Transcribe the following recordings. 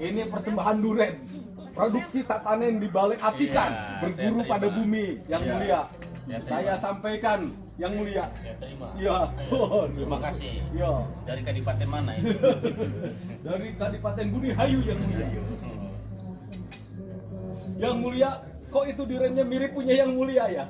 Ini persembahan duren. Produksi tak panen di balik atikan, berguru pada bumi yang mulia. Saya sampaikan yang mulia. Saya terima. Ya. Terima kasih. Ya. Dari kadipaten mana ini? Dari Kadipaten Bumi Hayu yang mulia. Yang mulia, kok itu durennya mirip punya yang mulia ya?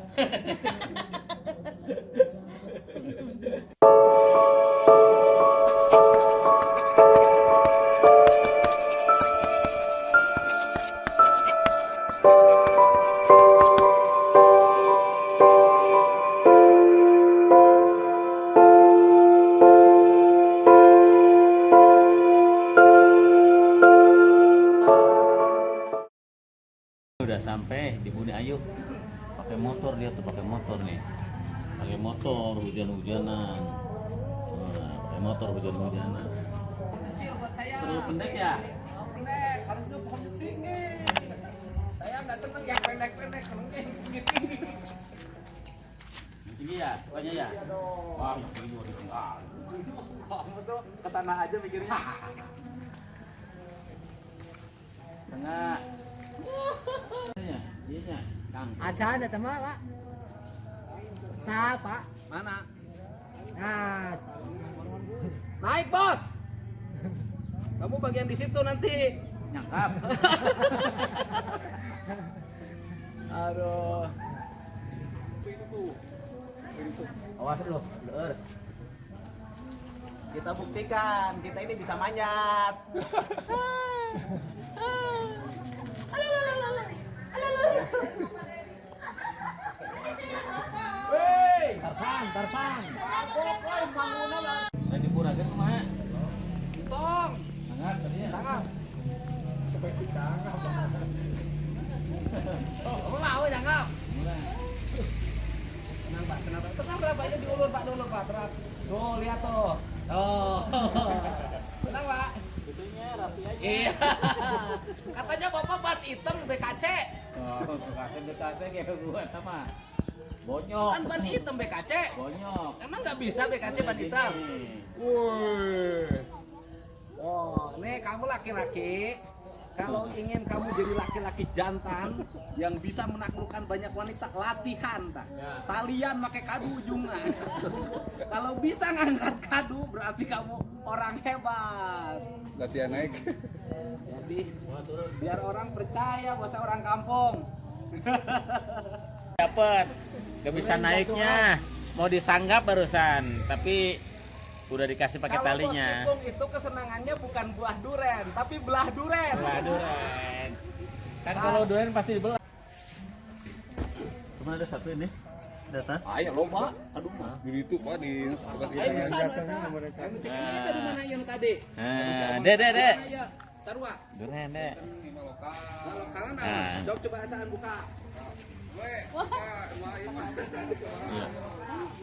Udah sampai di Bumi Ayu. Pakai motor dia tuh, pakai motor nih. Pakai motor hujan-hujanan. Nah, pakai motor hujan-hujanan. Terlalu pendek ya? Pendek, harusnya pohon tinggi. Saya nggak seneng yang pendek-pendek, senengnya yang tinggi-tinggi. Tinggi ya, sukanya ya? Wah, yang tinggi juga tinggi. Kamu tuh kesana aja mikirnya. Tengah. Iya, iya, Kang. Aja ada teman pak. Nah pak. Mana? Nah. Naik bos. Kamu bagian di situ nanti. Nyangkap. Aduh. Awas dulu, Lur. Kita buktikan, kita ini bisa manjat. Wey, Tarsan. Dan dipurakan kumaha? tong, Angkat tadi ya. tangan. Oh, kamu mau jangan? Tenang Pak, tenang Pak. Tenang berapa aja diulur Pak, diulur Pak. Terang. Tuh, lihat tuh. Tuh. Tenang Pak. Itunya rapi aja. Iya. Katanya Bapak ban hitam BKC. Oh, BKC kayak gua sama. Bonyok. Kan ban hitam BKC. Bonyok. Emang nggak bisa BKC ban hitam? Gini. Wih. Oh, nih kamu laki-laki. Kalau ingin kamu jadi laki-laki jantan yang bisa menaklukkan banyak wanita, latihan tak? Ya. Talian pakai kadu ujungnya. Kalau bisa ngangkat kadu berarti kamu orang hebat. Latihan naik. Jadi biar orang percaya bahwa saya orang kampung. Dapat. Gak bisa naiknya. Mau disanggap barusan, tapi udah dikasih pakai Kalau talinya. Bos Ipung itu kesenangannya bukan buah duren, tapi belah duren. Belah duren. Kan kalau duren pasti dibelah. Cuma ada satu ini di atas. Ayo lomba. Aduh mah. Di itu Pak di sebelah Ayo ini. bukan eta. Yang cek ini tadi mana yang tadi? Dek. Iya, sarua. Duren, Dek. Kalau kanan Ah. jawab coba asaan buka. Iya.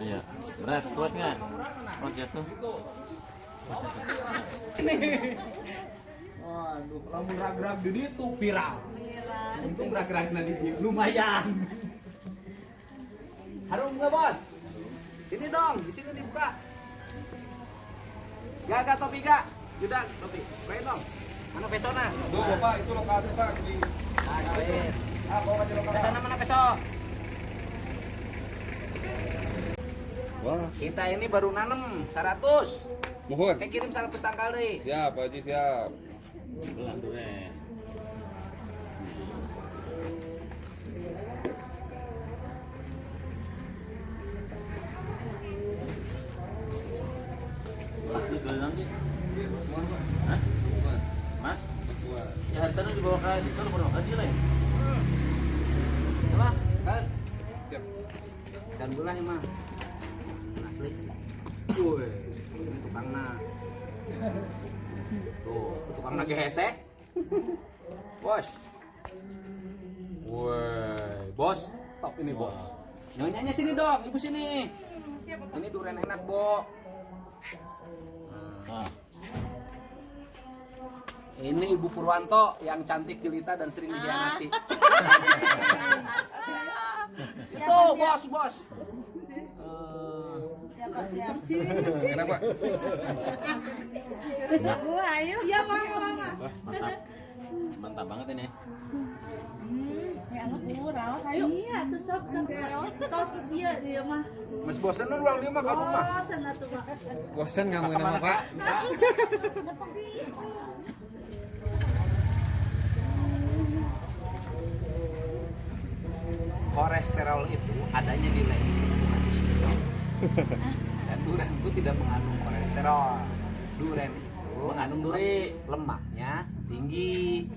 Iya. Berat, kuat nggak? Kuat jatuh. Waduh, lamun rag-rag di itu viral. Untung rag-ragna di dieu lumayan. Harum nggak bos? Sini dong, di sini dibuka. Gak topi gak? Yuda, topi. Main dong. Mana pesona? Tuh Bapak itu lokasi Pak di bawa aja lokasi. Pesona mana peso? Wah, Kita ini baru nanem 100. mohon. Kayak kirim 100 tangkal deh. Siap Pak Haji, siap. Belah duren. Ini belang sih. Hah? Mas? Ya hantarnya dibawa ke situ lu bawa aja lah ya. Coba, kan? Siap. Dan belah emang. Asli. Woi, ini tukangna. Tuh, tukangna gesek. Bos. Woi, bos. Top ini, bos. Nyonyanya sini dong, ibu sini. Ini durian enak, Bo. Nah, Ini Ibu Purwanto yang cantik jelita dan sering dihianati. Itu bos, bos. Siapa? Kenapa? Gua ayo. Iya, Mama. mantap. mantap banget ini. Ya anu kurang ayo. Iya, tuh sok tos iya dia mah. Mas bosan lu ruang 5 kamu mah. Bosan atuh, Pak. Bosan nggak mau nama Pak? Kolesterol itu adanya di lemak. Dan durian itu tidak mengandung kolesterol. Durian itu Mengandung duri. lemaknya tinggi,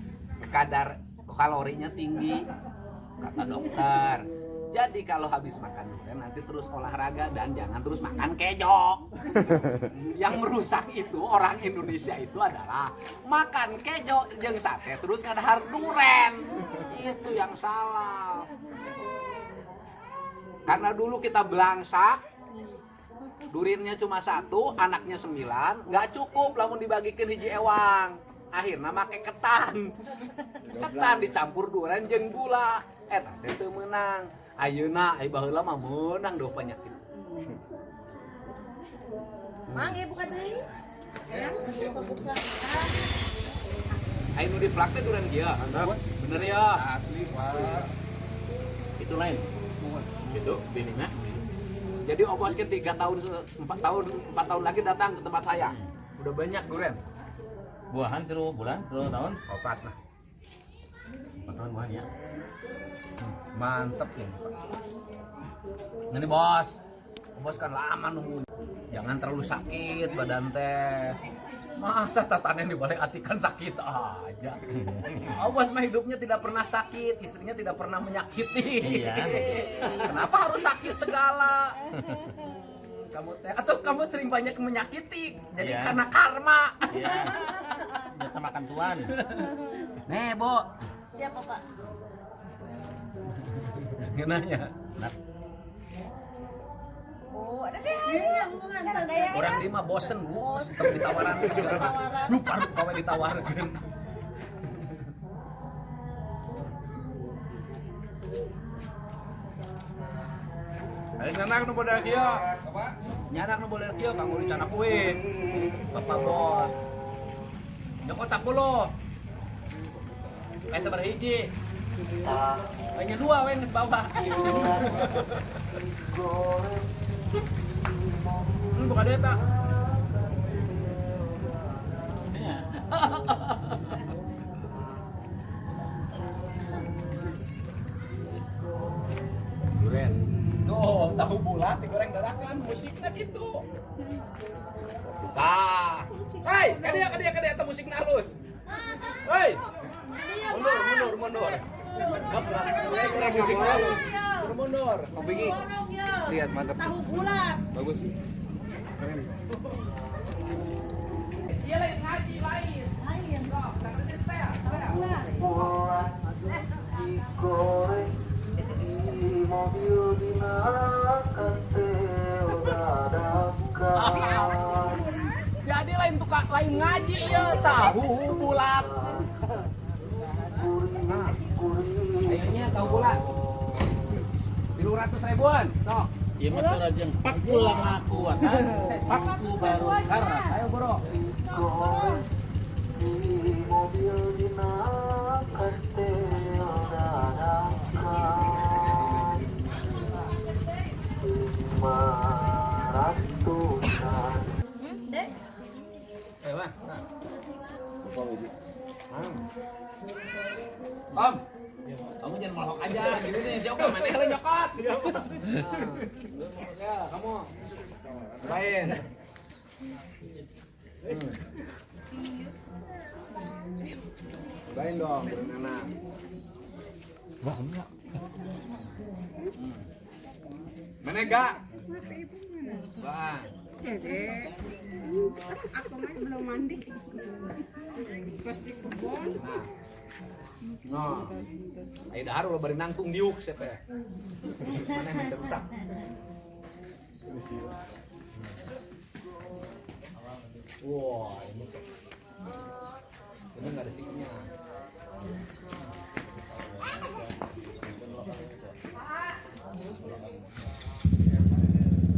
kadar kalorinya tinggi, kata dokter. Jadi kalau habis makan durian nanti terus olahraga dan jangan terus makan kejo. Yang merusak itu orang Indonesia itu adalah makan kejo jeung sate terus ngadahar duren. Itu yang salah. Karena dulu kita belangsak, durinnya cuma 1, anaknya 9, nggak cukup lamun dibagikan hiji ewang. Akhirnya make ketan. Ketan dicampur duren jeung gula. Eta teh teu meunang. Ayeuna ai baheula mah meunang doh penyakit. Mang ieu buka deui. Ya, buka. Ai nu di flak teh duren kieu. Bener ya. Asli, Pak. Itu lain. Itu bininya. Jadi oboskeun 3 tahun 4 tahun lagi datang ke tempat saya. Udah banyak duren. Buahan terus bulan, terus tahun. Opat nah. 4 tahun buahan ya. Mantep ini Pak. Ini bos. Bos kan lama nunggu. Jangan terlalu sakit badan teh. Masa tatanen dibalik atikan sakit aja. Oh, bos mah hidupnya tidak pernah sakit, istrinya tidak pernah menyakiti. Iya. Kenapa harus sakit segala? Kamu teh atau kamu sering banyak menyakiti. Jadi Iya. karena karma. Iya. Senjata makan tuan. Nih, Bu. Siapa, Pak? Nanya. Nah, Oh, ada deh. Iya, ngantar gaya. Orang di mah bosen, Bu. Tetap ditawaran segala. Tawaran. Lupa we ditawarkeun. Ayo nyanak nu pada kieu. Apa? Nyanak nu boleh kieu kanggo dicana kue. Bapak bos. Nyokot 10. Kayak sabar hiji. Kayaknya 2 we geus bawa. Buka deta. iya. Duren. Tuh, tahu bulat digoreng dadakan, musiknya gitu. Tah. Hei, ka dia teh musikna halus. Hei. Mundur. Goreng musiknya halus. Mundur. Bingi. Lihat mantap. Tahu bulat. Bagus. Keren. Iya lain ngaji lain. Lain. Sok, tak ada teh. Bulat. Jadi lain tukang lain ngaji ya tahu bulat. Kayaknya tahu bulat. 300 ribuan. Sok. Ieu mah surajeng paku lama kuat. Paku baru karat. Ayo bro. Dek. Ayo bang. Om. Kamu jangan melahok aja. Gini nih, si Oka mana yang nyokot. Ya, kamu. Lain. Lain dong, berenang. Mana gak? Bang. Dedek, aku mah belum mandi. Pas di kebun, Nah. Ayo dahar ulah bari nangtung diuk sia teh. Mana yang rusak? Wah, ini nggak ada sikinya.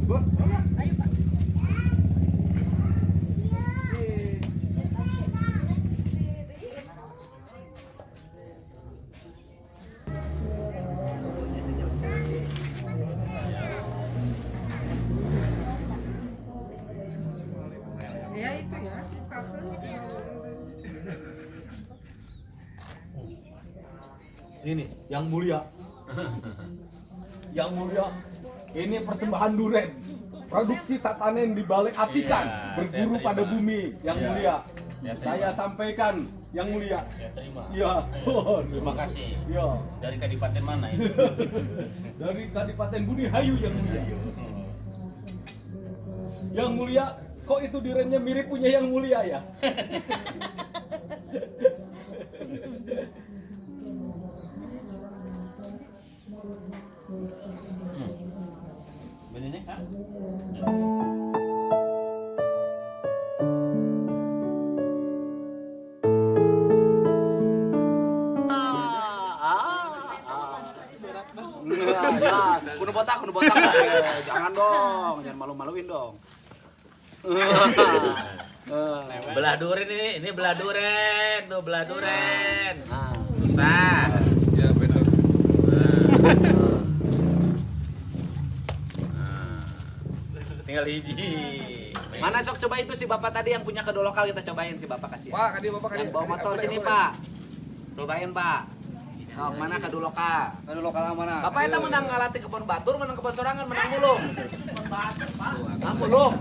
Bu, Ini yang mulia. Yang mulia. Ini persembahan duren. Produksi tatanen di Balai Atikan, Iya, berguru saya terima. pada bumi yang Iya, mulia. saya terima. Saya sampaikan yang mulia. Saya terima. Iya. Terima kasih. Iya. Dari kadipaten mana ini? Dari Kadipaten Buni Hayu yang mulia. Yang mulia, kok itu durennya mirip punya yang mulia ya? Benih Kak. Ya, kudu botak. Jangan dong, jangan malu-maluin dong. Belah duren ini belah duren, tuh belah duren. Nah, Susah. Ya besok. Nah. Tinggal hiji. mana sok coba itu si bapak tadi yang punya kedua lokal kita cobain si bapak kasih. Pak, kadi bapak kadi. Yang bawa motor sini pak, cobain pak. Oh, mana kedua lokal? Aduh lokal mana? Bapak itu menang ngalati kebon batur, menang kebon sorangan, menang mulung. Menang mulung.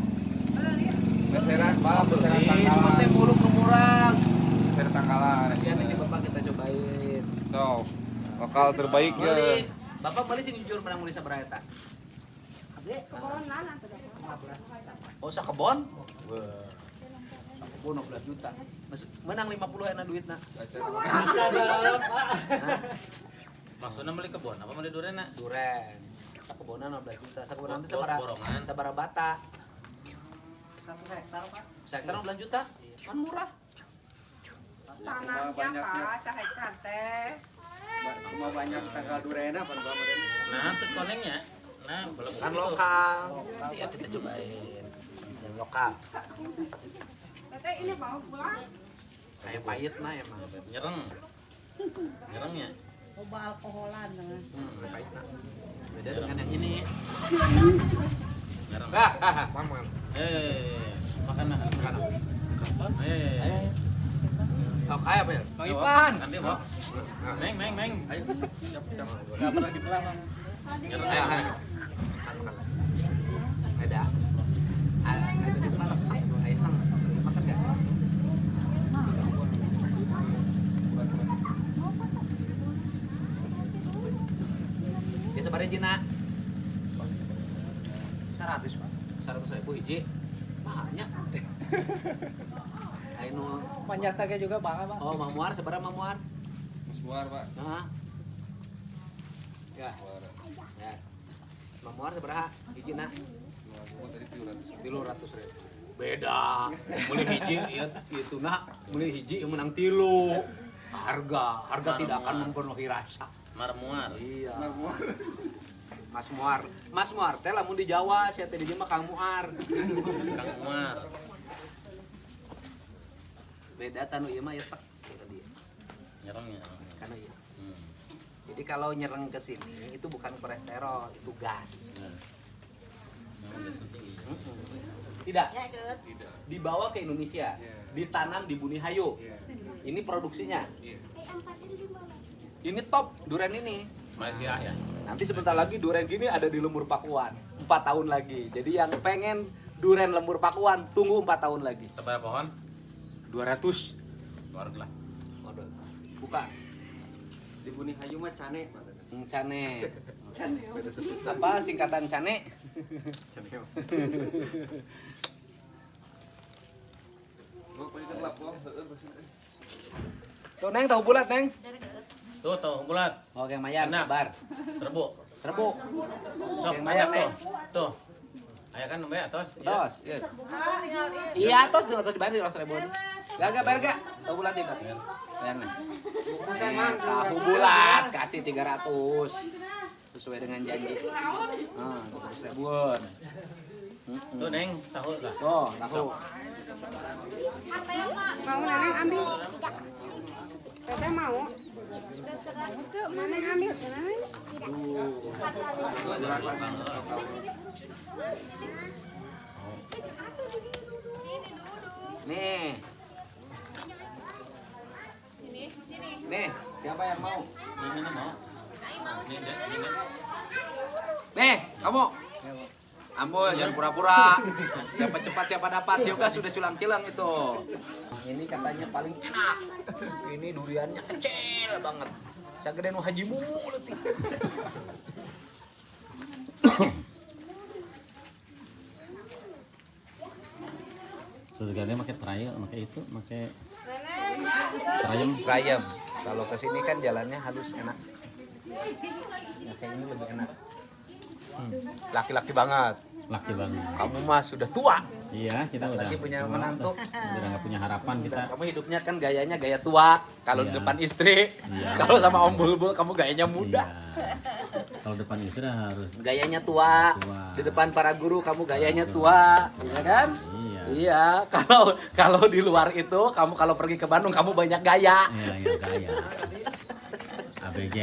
Beseran, Pak, beseran Ini tangkalan. seperti mulung kurang. Beseran tangkalan. Kasihan nih si bapak kita cobain. Tuh, lokal terbaik ya. Beli, bapak beli sing jujur menang mulai sabaraha eta? Kebonan atau Oh, sakebon? Wah. Sakebon 16 juta. Menang 50 enak duitna. Maksudnya beli kebun, apa beli duren nak? Duren. Sakebonan 16 juta. Sakebonan itu Borongan. sabaraha bata? 1 hektar, Pak. Hektar 16 juta. Kan murah. tanahnya Pak, sahektar teh. Cuma banyak tanggal durena pan Pak. Nah, itu konengnya. Nah, belum Kan gitu. lokal. Nanti ya kita cobain. Yang lokal. Tete ini bawa pulang. Kayak pahit mah emang. Nyereng. Nyerengnya. Coba alkoholan dengan. Pahit nah. Beda dengan yang ini. Nyereng. Maman. Makan nah. Makan. Eh. Tok ayo, Bel. Bang Ipan. Nanti, Bok. Meng. Ayo. Enggak pernah dipelang. Nyereng. Ayo. Makan. Ada. Ada di mana? Ayo, makan enggak? Ya sebarnya Jina. 100, Pak. 100.000 hiji. Banyak. Ayo Panjatanya juga banget bang. oh, Mamuar sebarang Mamuar. Suar Pak. Nah. Ya. Ya. Mamuar seberapa hijina? Suar tadi 700. 300.000. Beda. Mulai hiji ieu kitu nah, mulai hiji ieu menang 3. Harga tidak akan mempenuhi rasa. Marmuar. Iya. Mas Muar teh lamun di Jawa sia teh di dieu mah Kang Muar. Kang Muar. Beda tanu ieu mah ieu tek kata dia. Nyerengnya. Karena ieu. Hmm. Jadi kalau nyereng ke sini itu bukan kolesterol, itu gas. Nah. Yang udah tinggi. Tidak. Dibawa ke Indonesia, ditanam di Buni Hayu. Ini produksinya. Ini top durian ini. Malaysia ya. Nanti sebentar lagi durian gini ada di Lembur Pakuan. 4 tahun lagi. Jadi yang pengen durian Lembur Pakuan tunggu 4 tahun lagi. Seberapa pohon? 200. Keluarga lah. Waduh. Buka. Di Buni Hayu mah cane Pak. Cane. Apa singkatan cane? Cane. Gua paling gelap kok, heueuh bersih. Tuh Neng tahu bulat Neng. Tuh bulat. Oh yang mayar Enak. sabar. Serbu. Serbu. Sok Yang mayar mayar, tuh. Tuh. Aya kan mbak tos. Tos. Iya. Iya tos dulu tos dibayar 200.000. Gak bayar gak? Tahu bulat ya bayar. Bayar Neng. Tahu bulat kasih 300 sesuai dengan janji. Nah, 300.000-an. Tuh Neng, tahu lah. Oh, tahu. Mau neneng ambil. Tete mau. Neneng ambil, neneng. Nih. Nih, Siapa yang mau? Ini mau. Ini. Nih, kamu. Ambo jangan pura-pura. Siapa cepat siapa dapat. Si Yoga sudah culang-cilang itu. Ini katanya paling enak. Ini duriannya kecil banget. Sagede nu haji mulut. Sebenarnya pakai trail, pakai itu, pakai Nenek, trayem. Rayem. Kalau ke sini kan jalannya halus enak. Ya, kayak ini lebih enak. Laki-laki banget. Laki banget. Kamu mah sudah tua. Iya, kita udah Lagi punya menantu. Udah nggak punya harapan kita. Kamu hidupnya kan gayanya gaya tua. Kalau di Iya. depan istri, Iya. kalau sama Om Bulbul kamu gayanya muda. Iya. Kalau depan istri harus Gayanya tua. Tua. Di depan para guru kamu gayanya tua, iya kan? iya. Iya, kalau di luar itu kamu kalau pergi ke Bandung kamu banyak gaya. Iya, iya gaya. ABG.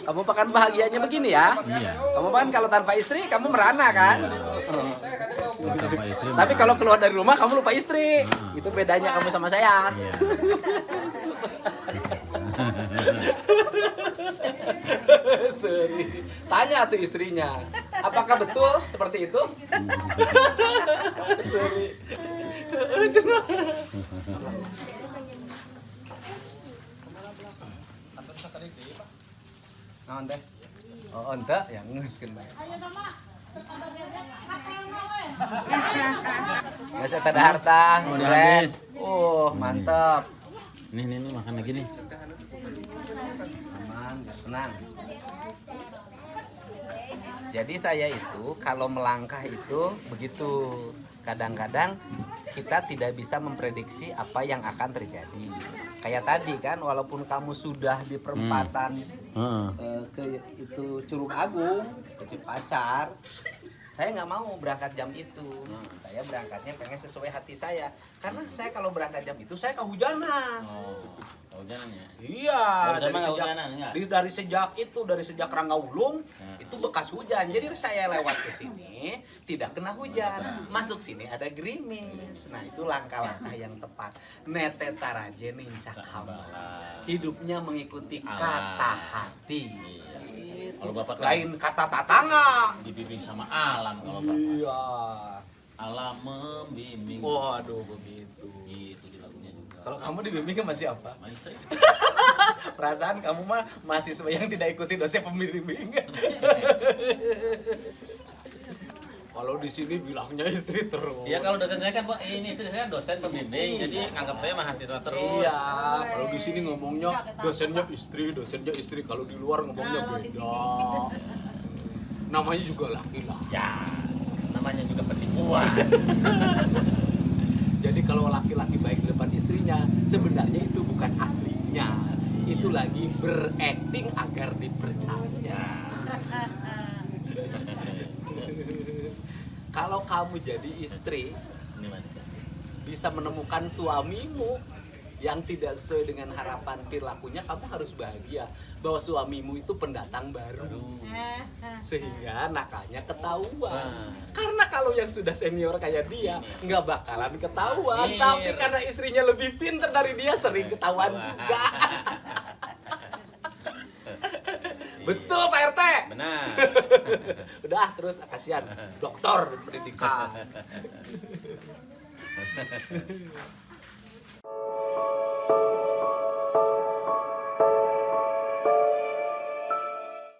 Kamu pakan bahagianya begini ya. Iya. Kamu kan kalau tanpa istri kamu merana kan? Kalau tanpa istri Tapi mah- kalau keluar dari rumah kamu lupa istri. Itu bedanya kamu sama saya. Iya. Seri. Tanya tuh istrinya, apakah betul seperti itu? Seri. Naon teh? Oh, ente yang ngeuskeun bae. Geus eta da harta, Oh, udah keren. habis. Mantap. Nih, makan lagi nih. Aman, tenang. Jadi saya itu kalau melangkah itu begitu. Kadang-kadang kita tidak bisa memprediksi apa yang akan terjadi. Kayak tadi kan, walaupun kamu sudah di perempatan Heeh. ke itu Curug Agung, ke Cipacar, saya nggak mau berangkat jam itu. Saya berangkatnya pengen sesuai hati saya. Karena saya kalau berangkat jam itu saya kehujanan. Oh, kehujanan ya. Iya, Baru sama kehujanan, enggak? dari sejak Rangaulung Nah. itu bekas hujan. Jadi saya lewat ke sini tidak kena hujan. Masuk sini ada gerimis. Nah, itu langkah-langkah yang tepat. Nete taraje nincak hamba. Hidupnya mengikuti Alah. kata hati. Iya. Gitu. Kalau Bapak kan Lain kata tatangga. dibimbing sama alam kalau Bapak. Iya. Alam membimbing. Waduh, begitu. Itu di lagunya juga. Kalau kamu dibimbing masih apa? Maestro itu. Perasaan kamu mah mahasiswa yang tidak ikuti dosen pembimbing. Kalau di sini bilangnya istri terus. Iya, kalau dosen saya kan Pak, ini istri saya dosen pembimbing, jadi nganggap saya mahasiswa terus. Iya, kalau di sini ngomongnya dosennya istri. Kalau di luar ngomongnya beda. Namanya juga laki-laki. Ya, namanya juga penipuan. Jadi kalau laki-laki baik di depan istrinya, sebenarnya itu bukan aslinya. Itu lagi berakting agar dipercaya. Kalau kamu jadi istri, Ini Mas. bisa menemukan suamimu yang tidak sesuai dengan harapan perilakunya, kamu harus bahagia bahwa suamimu itu pendatang baru. Sehingga nakalnya ketahuan. Karena kalau yang sudah senior kayak dia, nggak bakalan ketahuan. Iya. Tapi karena istrinya lebih pintar dari dia, sering ketahuan juga. Betul Pak RT. Benar. Udah terus kasihan dokter pendidikan.